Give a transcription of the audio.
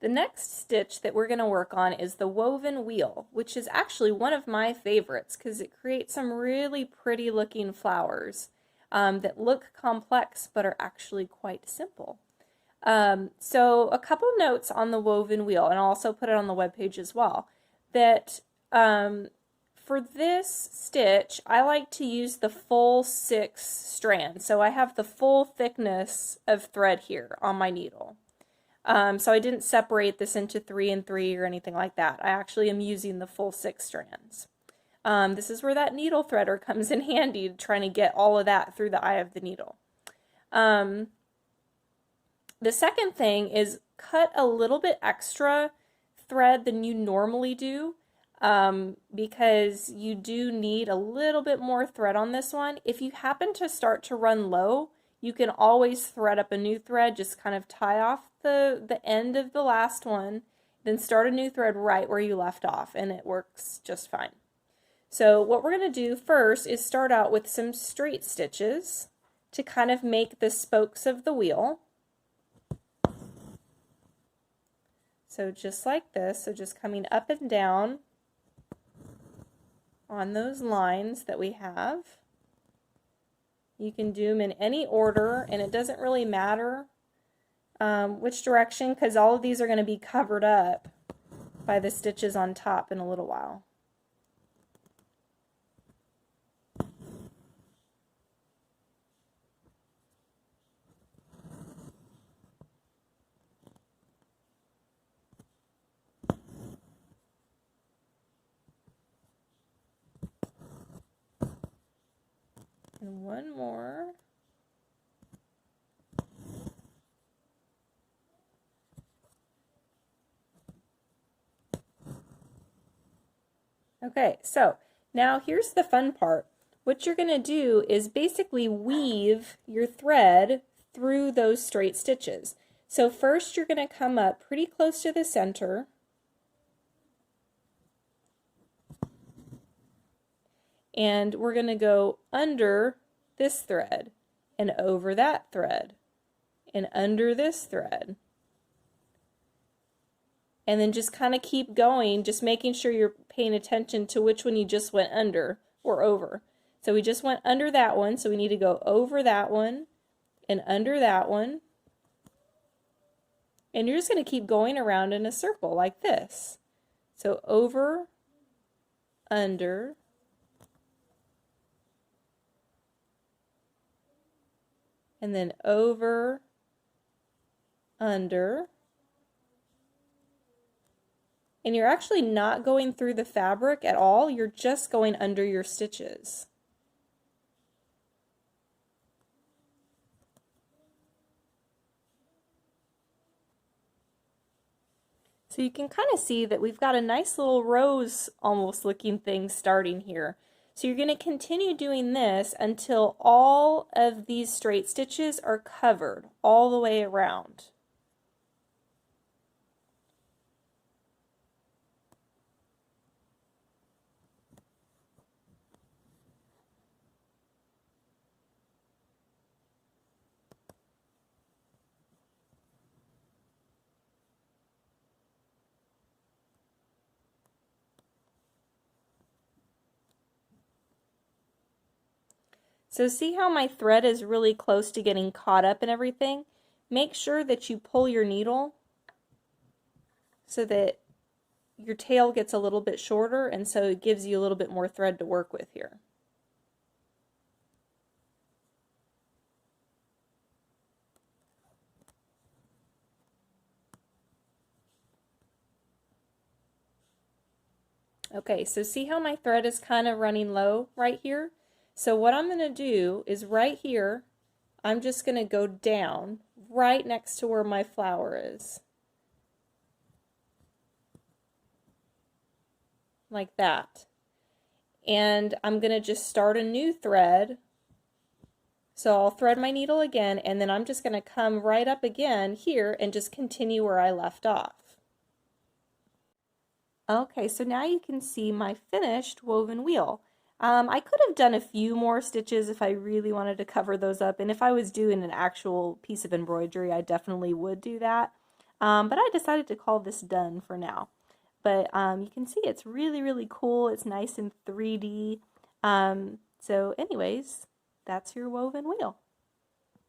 The next stitch that we're going to work on is the woven wheel, which is actually one of my favorites because it creates some really pretty looking flowers that look complex but are actually quite simple. So a couple notes on the woven wheel, and I'll also put it on the webpage as well, that for this stitch, I like to use the full 6 strands. So I have the full thickness of thread here on my needle. So I didn't separate this into 3 and 3 or anything like that. I actually am using the full 6 strands. This is where that needle threader comes in handy, trying to get all of that through the eye of the needle. The second thing is cut a little bit extra thread than you normally do because you do need a little bit more thread on this one. If you happen to start to run low, you can always thread up a new thread, just kind of tie off the end of the last one, then start a new thread right where you left off, and it works just fine. So what we're going to do first is start out with some straight stitches to kind of make the spokes of the wheel. So just like this, so just coming up and down on those lines that we have. You can do them in any order, and it doesn't really matter which direction, because all of these are going to be covered up by the stitches on top in a little while. And one more. Okay, so now here's the fun part. What you're going to do is basically weave your thread through those straight stitches. So first you're going to come up pretty close to the center. And we're going to go under this thread and over that thread and under this thread. And then just kind of keep going, just making sure you're paying attention to which one you just went under or over. So we just went under that one, so we need to go over that one and under that one. And you're just going to keep going around in a circle like this. So over, under, and then over, under. And you're actually not going through the fabric at all, you're just going under your stitches. So you can kind of see that we've got a nice little rose almost looking thing starting here. So you're going to continue doing this until all of these straight stitches are covered all the way around. So see how my thread is really close to getting caught up in everything? Make sure that you pull your needle so that your tail gets a little bit shorter, and so it gives you a little bit more thread to work with here. Okay, so see how my thread is kind of running low right here? So what I'm going to do is right here, I'm just going to go down right next to where my flower is. Like that. And I'm going to just start a new thread. So I'll thread my needle again, and then I'm just going to come right up again here and just continue where I left off. Okay, so now you can see my finished woven wheel. I could have done a few more stitches if I really wanted to cover those up, and if I was doing an actual piece of embroidery, I definitely would do that. But I decided to call this done for now. But you can see it's really, really cool. It's nice and 3D. So anyways, that's your woven wheel.